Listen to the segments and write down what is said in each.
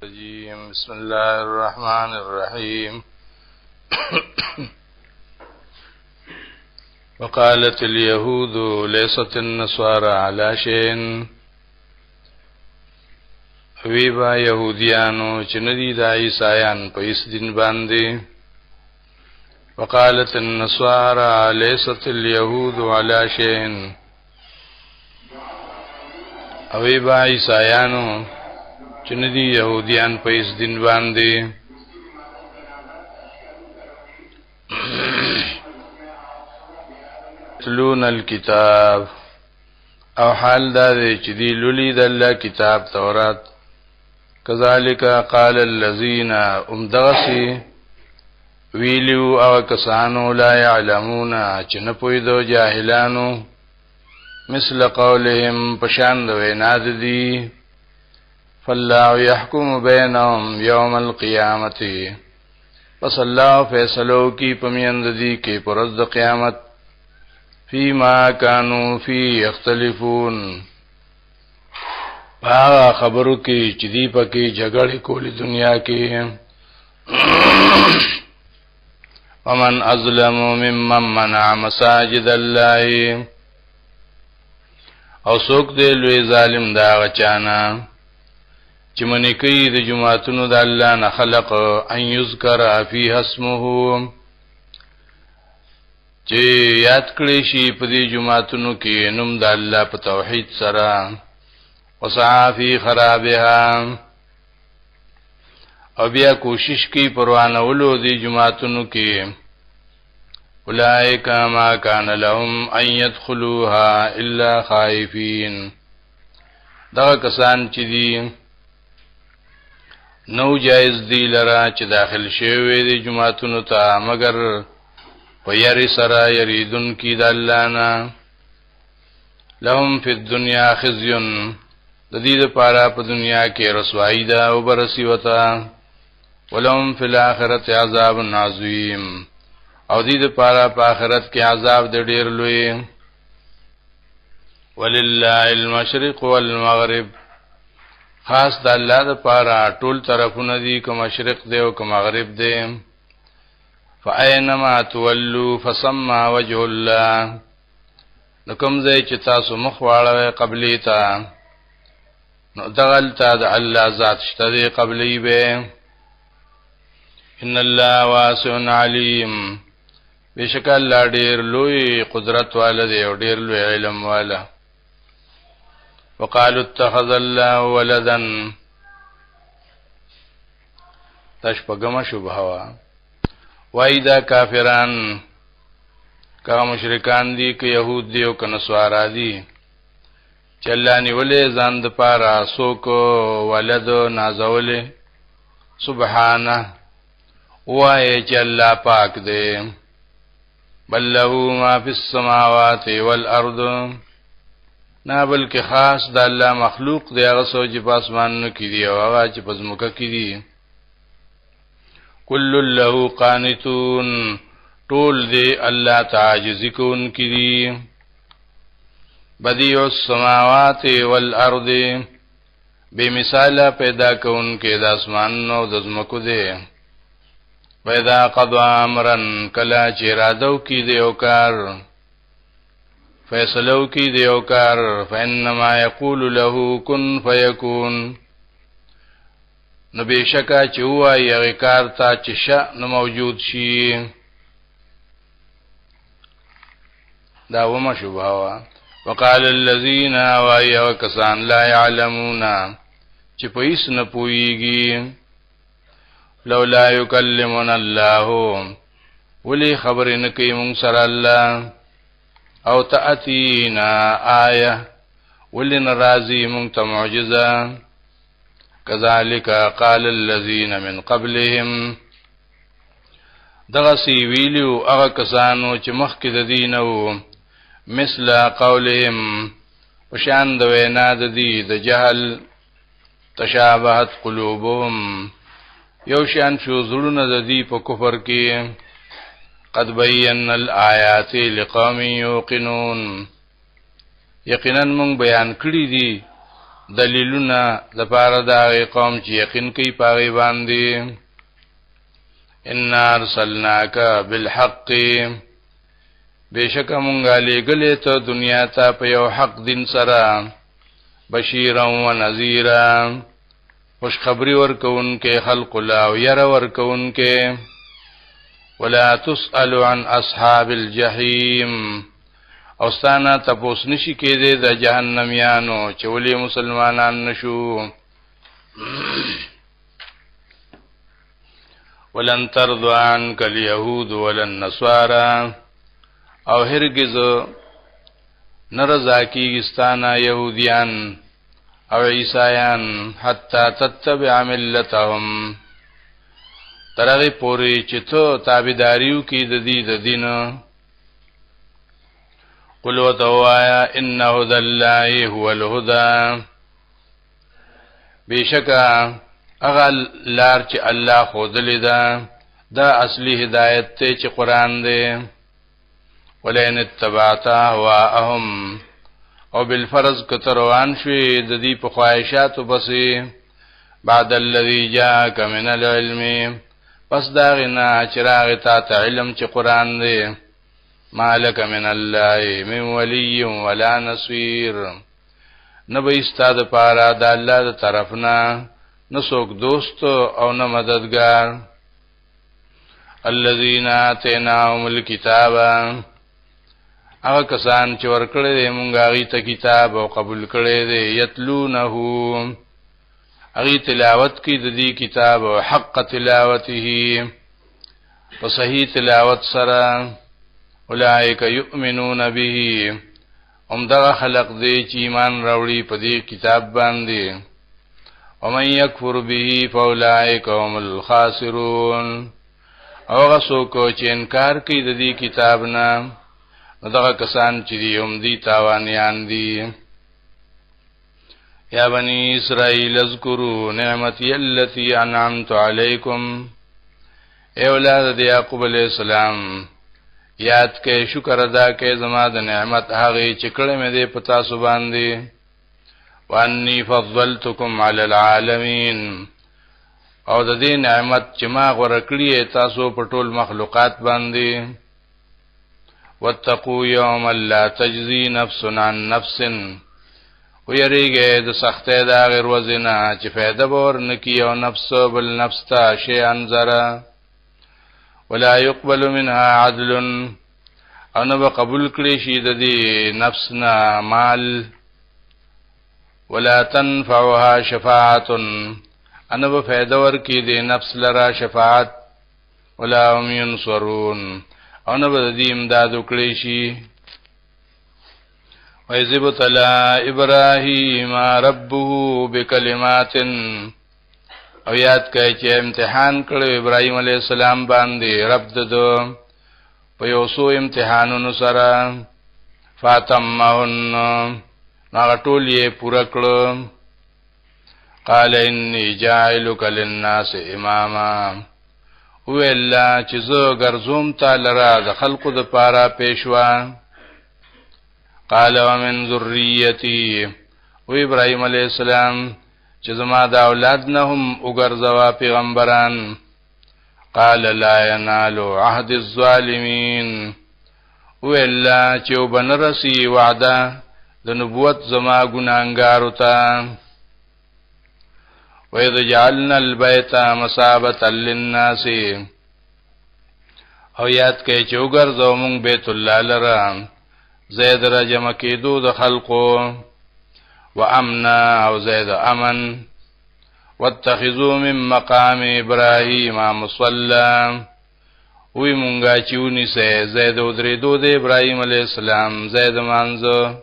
بسم الله الرحمن الرحيم وقالت اليهود ليست النصارى على شيء ویبا یهودیانو چې ندی د عیسایان په هیڅ دین باندې وقالت النصارى ليست اليهود على شيء ویبا عیسایانو چې ندی يهوديان په هیڅ دین باندې تلون الكتاب او حال دا دی چې دی لولي د الله کتاب تورات کذالک قال الذين امدغسي ویلو او کسانو لا يعلمون چې نه پوهیدو جاهلانو مثل قولهم پشان د وینا دي فالله يحكم بينهم يوم القيامه پس الله فیصلو کی پمیند دی کې پرز د قیامت فيما كانوا فيه يختلفون هغه خبرو کې چې دی پکې جګړې کولې دنیا کې ومن اظلم ممن منع مساجد الله او څوک دی لوی ظالم دا غچانا چې منی کوي د جمعتونو د الله نه خلق ان یذکر فیها اسمه چې یاد کړی شي په دې جمعتونو کې نوم د الله په توحید سره وصافی خرابها او بیا کوشش کوي پروانولو دې جمعتونو کې اولئک ما کان لهم ان يدخلوها الا خائفین دا کسان چې دي نو جایز دی لرا چې داخل شوی دی جمعتونو ته مگر په یری سره یریدون کی د الله نه لهم فی الدنیا خزي د دې لپاره په دنیا کې رسوایی ده او برسی وتا ولهم فی الاخرته عذاب عظیم او دې لپاره په آخرت کې عذاب ډیر لوی ولله المشرق والمغرب خاص د الله د پاره ټول طرفونه دي کوم مشرق دی او کوم مغرب دی فاینما تولوا فثم وجه الله نکم ځای چې تاسو مخ واړوي قبلی ته نو دغلته د الله ذات شته دی قبلی به ان الله واسع علیم بشک الله ډیر لوی قدرت والده او ډیر لوی علم والا وقالوا اتخذ الله ولدا تشپغم شبهوا وایدا کافران کا مشرکان دي که يهود دي او که نصارا دي چلانی ولې ځان د پاره سوک ولد نازولې سبحانه وای چې الله پاک دی بل له ما فی السماوات والارض نه بلکې خاص د الله مخلوق دی هغه سوچ په اسمانونو کې دی او هغه چې په ځمکه کې دی کل له قانتون ټول دی الله تعجز کون کې دی بدیع السماوات والارض به مثال پیدا کون کې د اسمانونو د ځمکو دی پیدا قضا امرن کلا چې رادو کې دی او کار فیصلو کی دیو کار فانما یقول له کن فیکون نو بشکا چې وای هغه کار ته چې شأن موجود شي دا ومه شوبها وقال الذين وای کسان لا يعلمون چې په هیڅ نه پويږي لولا یکلمنا الله ولی خبر نه کوي مون سره الله او تأتینا آیه ولن راضی مونږ معجزه کذالک قال الذين من قبلهم دغه سی ویلو هغه کسانو چې مخکې د دینو مثل قولهم وشان د وینا د دی د جهل تشابهت قلوبهم یو شان شو زړونه د دی په کفر کې قد بينا الآيات لقوم يوقنون یقینا مونږ بیان کړی دي دلیلونه د پاره د قوم چې یقین کوي پاغي باندې ان ارسلناک بالحق بشک مونږه لګلې ته دنیا ته په یو حق دین سره بشیرا و نذیرا خوش خبری ورکونکې خلق لا او ير ورکونکې ولا تسأل عن اصحاب الجحیم او ستانه تپوس نشي کېده د جهنميانو چې ولې مسلمانان نشو ولن ترضى عنك اليهود ولا النصارى او هرگز نرضا کیږي ستانه يهوديان او عیسایان حتا تتبع ملتهم ترغه پوری چې ته تابعداریو کې د دې د دین قل وتوایا ان هدى الله هو الهدى بشکا اغه لار چې الله خودلې ده دا اصلي هدایت ته چې قران دی ولئن اتبعت هواهم او بالفرض کتروان شوی د دې په خواهشاتو بسې بعد الذي جاءك من العلم پس دا غنا چراغ ته علم چې قران دی مالک من الله من ولی ولا نصير نبی استاد پارا د الله د طرفنا نسوک دوست او نه مددگار الذين آتيناهم الكتاب هغه کسان چې ورکړې دې مونږه غي ته کتاب او قبول کړې دې یتلونه هغه تلاوت کې د دې کتاب او حق تلاوته په صحیح تلاوت سره اولئک یؤمنون به هم دا خلق دې چې ایمان راوړي په دې کتاب باندې او من یکفر به فاولئک هم الخاسرون او هغه څوک چې انکار کوي د دې کتاب نه دغه کسان چې دی هم دي تاوانیان دي یا بنی اسرائیل اذکروا نعمتي التي انعمت علیکم اے اولاد د یعقوب علیہ السلام یاد کې شکر ادا کې زما د نعمت هغه چې کړه مې دې پتا سو باندې وانی فضلتکم علی العالمین او د دې نعمت چې ما غوړه کړی تاسو په ټول مخلوقات باندې واتقوا يوما لا تجزي نفس عن نفس ويریږي د سختۍ دا غیر وزنه چې فائدہ ور نکي او نفس بل نفس ته شي انذرا ولا يقبل منها عدل او نه قبول کړي شي د دې نفسنا مال ولا تنفعها شفاعه انه به فائدہ ور کې د نفس لرا شفاعت ولا هم ينصرون او نه به دې امداد وکړي شي وَإِذِ ابْتَلَى إِبْرَاهِيمَ رَبُّهُ بِكَلِمَاتٍ او یاد کړئ چې امتحان کړو ابراهيم عليه السلام باندې رب دته په یو څو امتحانونو سره فاطمهن هغه ټول یې پوره کړو قال إني جاعلك للناس إماما ویلا چې زه ګرځوم تعالی را د خلقو د پاره پېښوا قال ومن ذريتي و ابراهيم عليه السلام چې زما د اولاد نه هم وګرځوا پیغمبران قال لا ينال عهد الظالمين ویلا چې وبنرسي وعده د نبوت زما ګناګارو ته وَإِذْ جَعَلْنَا الْبَيْتَ مَثَابَةً لِلنَّاسِ او یاد کې چې وګرځو مونږ بیت الله لرا زید را جمع کېدو د خلقو وامنا او زید امن واتخذوا من مقام ابراهيم مصلى وی مونږه چېونی سه زید درې دو د ابراهيم عليه السلام زید مانزو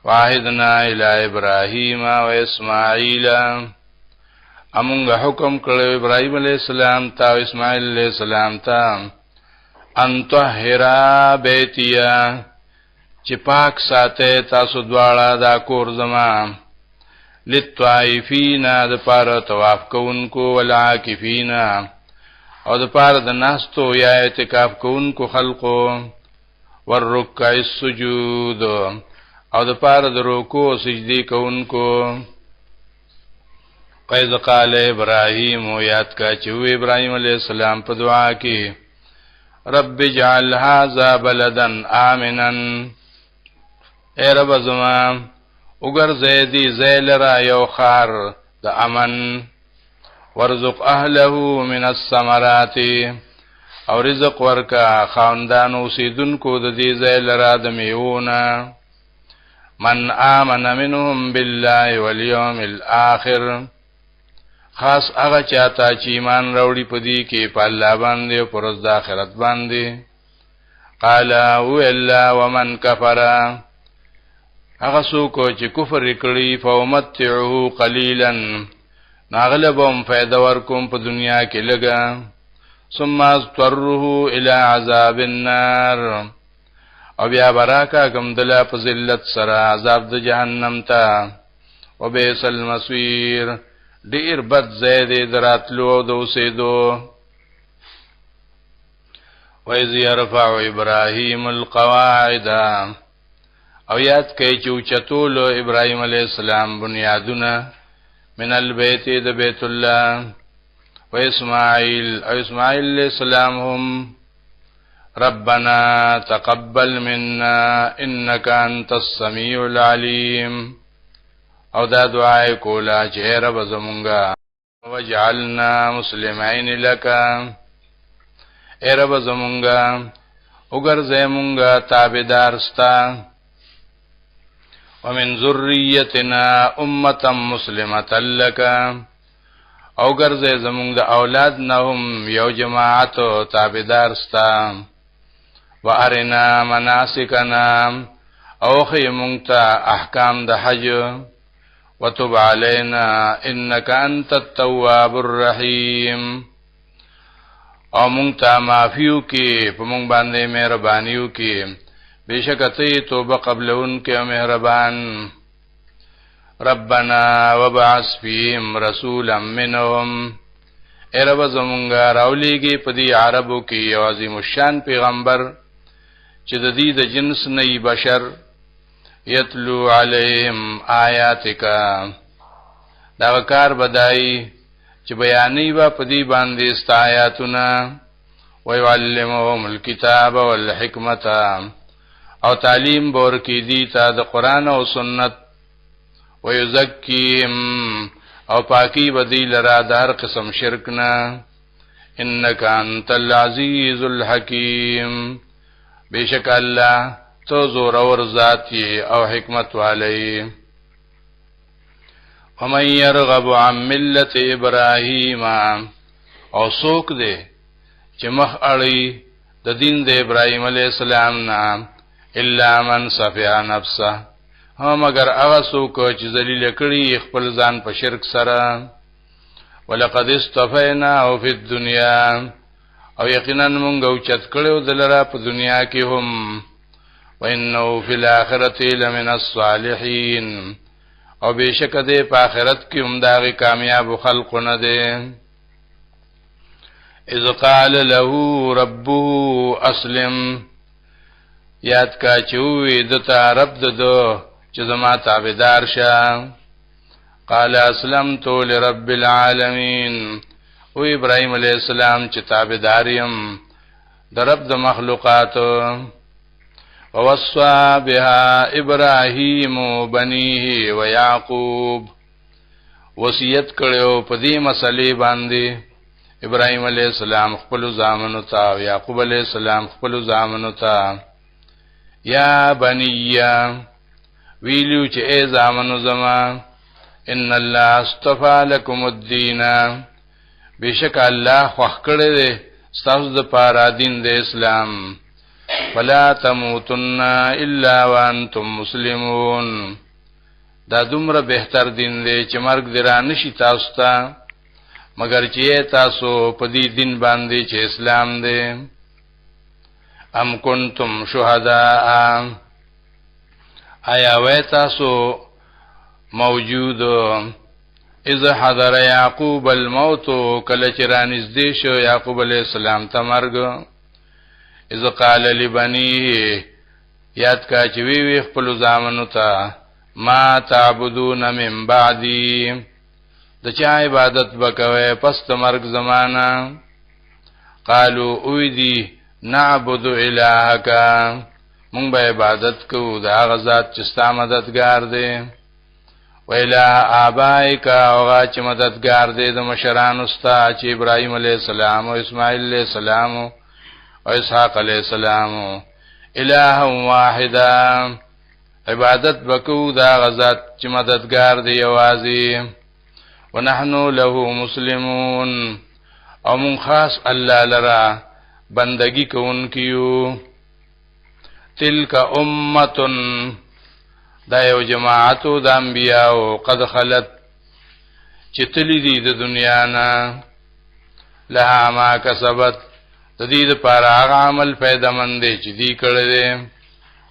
واحدنا الى ابراهيم و اسماعيل امونږه حکم کړو ابراهيم عليه السلام ته او اسماعيل عليه السلام ته ان طهرا بیتیا چې پاک ساته تاسو دواړه دا کور زما للطائفین د پاره طواف کوونکو والعاکفین او د پاره د ناستو یا اعتکاف کوونکو خلقو والرکع السجود او د پاره د رکوع او سجدي کوونکو. وَإِذْ قَالَ إِبْرَاهِيمُ یاد کا چې ابراهيم عليه السلام په دعا کې رب اجعل هذا بلدا آمنا اے رب زما وګرځې دې زیل را یو خار د امن ورزق اهله من الثمرات او رزق ورکا خاندانو سیدونکو د دې زیل را د میوونه من آمن منهم بالله واليوم الآخر خاص هغه چاته چې ایمان راوړي په دې کې په الله باندې او پر ورځ د آخرت باندې. قال او الا ومن كفر هغه څوک چې کفر کړي فومتعه قليلا ناغلبهم فائدہ ورکوم په دنیا کې لګا ثم اضطره الى عذاب النار او بیا براکا کوم دلا په ذلت سره عذاب د جهنم ته وبئس المصير ډیر بد زید دراتلو د اوسېدو. وَإِذْ يَرْفَعُ إِبْرَاهِيمُ الْقَوَاعِدَ او یاد کوي چې اوچتول ابراهيم عليه السلام بنیادونه من البيت د بیت الله و اسماعیل علیہ السلام هم ربنا تقبل منا انك انت السميع العليم او دا دعا کولا چې رب زمونږه وجعلنا مسلمین لك اے رب زمونږه وګرځې مونږه تابعدار ستا ومن ذریتنا امه مسلمه لك او ګرځې زمونږ د اولاد نه هم یو جماعت تابعدار ستا وارنا مناسکنا او خی مونږ ته احکام د حج وتب علينا انك انت التواب الرحيم او مونږ ته معافیو کې په مونږ باندې مهربانیو کې بشکته توبه قبلون کې مهربان. ربنا وبعث فيهم رسولا منهم اے رب زمونږه راولېږي په دې عربو کې یو عظیم الشان پیغمبر چې د دې د جنس نه بشر یتلو علیهم آیاتک دا کار بدای چې بیانې با په دې باندې ست آیاتونه ويعلمهم الكتاب والحکمت او تعلیم بور کې دي ته د قران او سنت ويزکیم او پاکی بدی لرا د هر قسم شرک نه انک انت العزیز الحکیم بیشک الله تو زور اور ذاتی او حکمت والی. ومن يرغب عن ملت ابراهیم او سوک دے چې مخ اړي د دین د ابراهیم علیه السلام نام الا من صفیا نفسه هم اگر هغه څوک چې ذلیل کړي خپل ځان په شرک سره ولقد استفینا او فی الدنیا او یقینا مونږ او چت کړو دلرا په دنیا کې هم وانه فی الاخرته لمن الصالحین او بشک دې په آخرت کې هم داغي کامیاب خلق نه دي. اذ قال له ربه اسلم یاد کا چوي دته رب ددو چې زما تابعدار شه. قال اسلمت لرب العالمین او ابراهيم عليه السلام چې تابعداریم د رب د مخلوقات. ووصى بها ابراهيم بنيه ويعقوب وصیت کړو په دې مسلې باندې ابراهيم عليه السلام خپل زامنو ته او يعقوب عليه السلام خپل زامنو ته یا بنیہ ویلو چې ای زامنو زما ان الله اصطفى لكم الدين بشک الله خوښ کړی دی ستاسو د پاره دین د اسلام فلا تموتن الا وانتم مسلمون دا دومره بهتر دین دی چې مرګ درا نشي تاسو ته مگر چې تاسو په دې دین باندې چې اسلام دی. ام کنتم شهداء آیا وای تاسو موجود اذ حضر یعقوب الموت کله چې رانږدې شو یعقوب علیہ السلام ته مرګ اذ قال لبنيه یاد کا چې وی خپل زامنو ته ما تعبدون من بعدی د چا عبادت وکوي پس د مرګ زمانہ قالو اویدی نعبد الهک مونږ به عبادت کوو د هغه ذات چې ستا مددگار دی و الہ آبائک هغه چې مددگار دی د مشرانو ستا چې ابراهیم علیه السلام او اسماعیل علیه السلام او اسحاق علیه السلام الہ واحدا عبادت وکوو د هغه ذات چې مددگار دی یوازې ونحنو له مسلمون او مون خاص الله لرا بندگی کوونکیو تلک امتن دا یو جماعتو د انبیاء قد خلت چې تلی دي د دنیا نه لها ما کسبت د دې لپاره هغه عمل پیدا مند چې دی کړی دی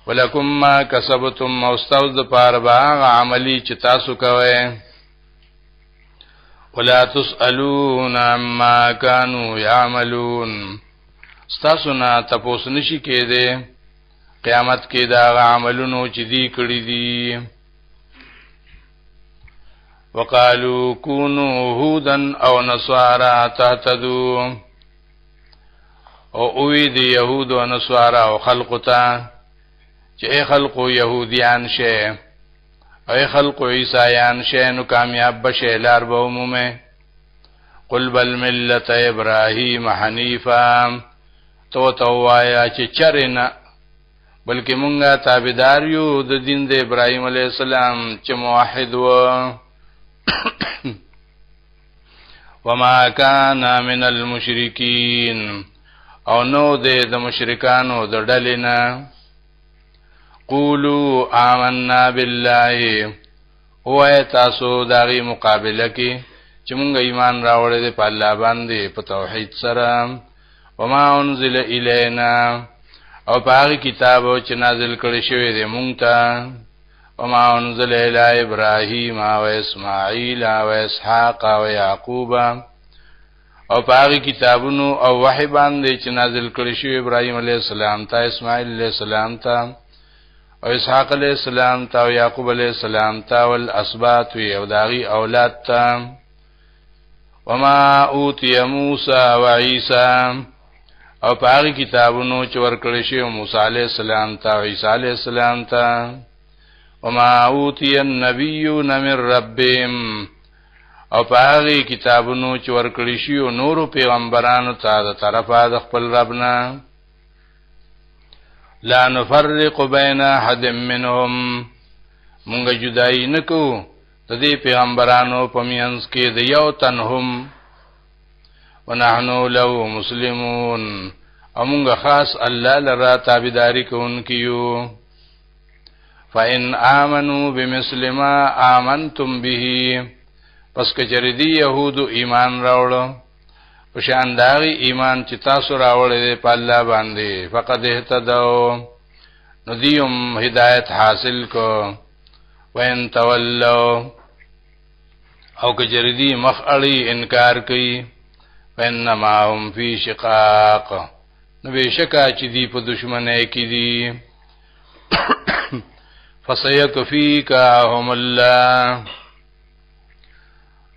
ولکم ما کسبتم مستوز د لپاره هغه عملی چې تاسو کوئ ولا تسألون عما كانوا يعملون ستاسو نه تاسو نشي کېده قیامت کې دا عملونو چې دی کړی دي وقالو كونوا هودا او نصارى تهتدوا او اوی دی یهود او نصارى او خلقتا چې خلقو يهوديان شه اے خلق عیسایان شینو کامیاب بشه لار به عمومه قل بل ملت ابراهیم حنیفا تو توایا چې چرنا بلکې مونږه تابعدار یو د دین د ابراهیم علیه السلام چې موحد و وما کان من المشرکین او نو د مشرکانو د ډلې قولوا آمنا بالله هو تاسو داغي مقابله کې چې مونږ ایمان راوړل دي په الله باندې په توحید سره وما انزل الینا او په کتابو چې نازل کړی شوی دی مونږ ته وما انزل الی ابراهیم او اسماعیل او اسحاق او یعقوب او په کتابونو او وحی باندې چې نازل کړی شوی ابراهیم علیه السلام ته اسماعیل علیه السلام ته او اسحاق علیہ السلام تا او یعقوب علیہ السلام تا والاسباط او داغي اولاد تا وما اوتی موسی و عیسی او پاغي کتابونو چې ورکړل شي موسی علیہ السلام تا او عیسی علیہ السلام تا وما اوتی النبیون من ربهم او پاغي کتابونو چې ورکړل شي نور پیغمبرانو ته د طرفه د خپل ربنا لا نفرق بین احد منهم مونږ جدای نکو د دې پیغمبرانو په میانس کې د یو تنهم ونحنو له مسلمون امونږ خاص الله لرا تابعداري کوونکیو فإن آمنوا بمثل ما آمنتم به پس کچری دی يهود ایمان راوړو پشان داغی ایمان چې تاسو راوړل په الله باندې فقط اهتدوا نو دیوم هدایت حاصل کو وین تولوا او کجردی مخعلی انکار کوي وینما هم فی شقاق نو بشکا چې دی په دشمنی کې دي فسيكفيكهم الله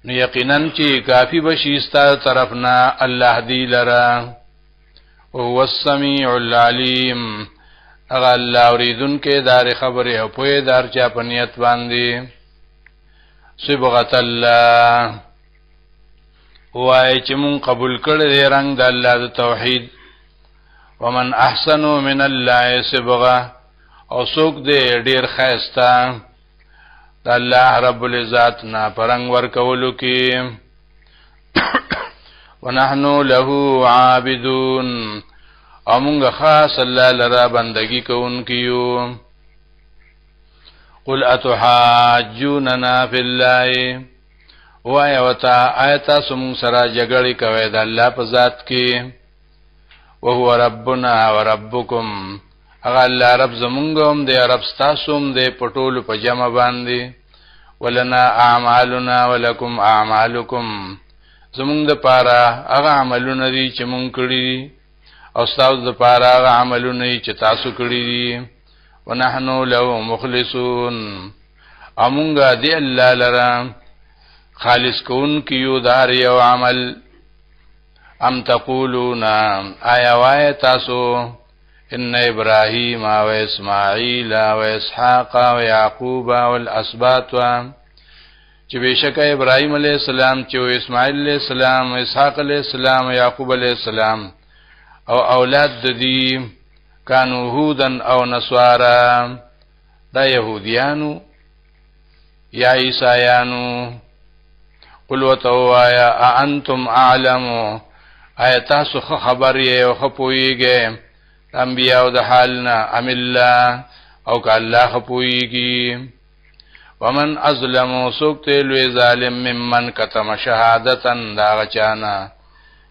نو یقینا چې کافی بشي ستاسو طرفنا الله دی لرا او هو السميع العليم اغه الله اوریدون کې دار خبره او په دار چا پنیت باندې صبغت الله وای چې مون قبول کړل رنگ د الله د توحید ومن احسن من الله صبغه او څوک دې ډیر خیستا الله رب العزت نا پرنګ ور کولو کې ونحنو له عابدون امونږ خاص الله لرا بندگی کوونکیو قل اتحاجوننا فی الله وای وتا آیت سم سرا جګړی کوي د الله په ذات کې وهو ربنا وربکم اغه الله رب زمونږم دی رب تاسوم دی پټول په جمع باندې ولنا اعمالنا ولکم اعمالکم زمونږ د پاره هغه عملونه دي چې مونږ کړی او تاسو د پاره هغه عملونه چې تاسو کړی دي ونحن له مخلصون امونگا دی الله لرا خالص کون کیو دار یو عمل ام تقولون آیا وای تاسو ان ابراهیم و اسماعیل و اسحاق و یعقوب والاسباط چې بشک ابراهیم علیہ السلام چې اسماعیل علیہ السلام اسحاق علیہ السلام یعقوب علیہ السلام او اولاد د دې کانو هودن او نصارا دا يهوديانو یا عیسایانو قل وتوایا انتم اعلموا ایتاسو خبر یې او خپويږي انبیاء د حالنا ام الله او ک الله خپويږي ومن ازلم سوکت لوی ظالم ممن کتم شهادتن دا غچانا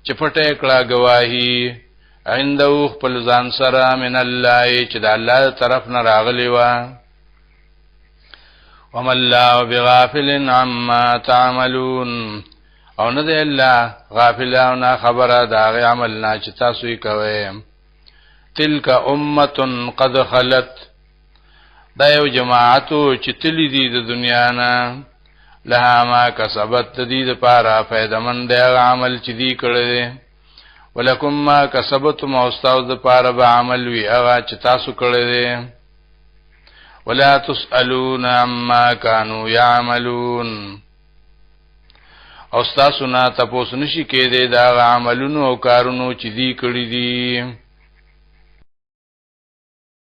چې پټه کړه گواہی عنده خپل ځان سره من الله چې د الله طرف نه راغلی و وما الله بغافل عما تعملون او نه دی الله غافل او نه خبره دا عمل نه چې تاسو یې کوئ تلک امه قد خلت دا یو جماعتو چې تلی دي د دنیا نه لها ما کسبت دي د پاره فائدمن دی عمل چې دی کړی ولکم ما کسبتم استاذ د پاره به عمل وی هغه چې تاسو کړی دی ولا تسالون عما كانوا يعملون او تاسو نه تاسو نشی کېده دا عملونو او کارونو چې دی کړی دي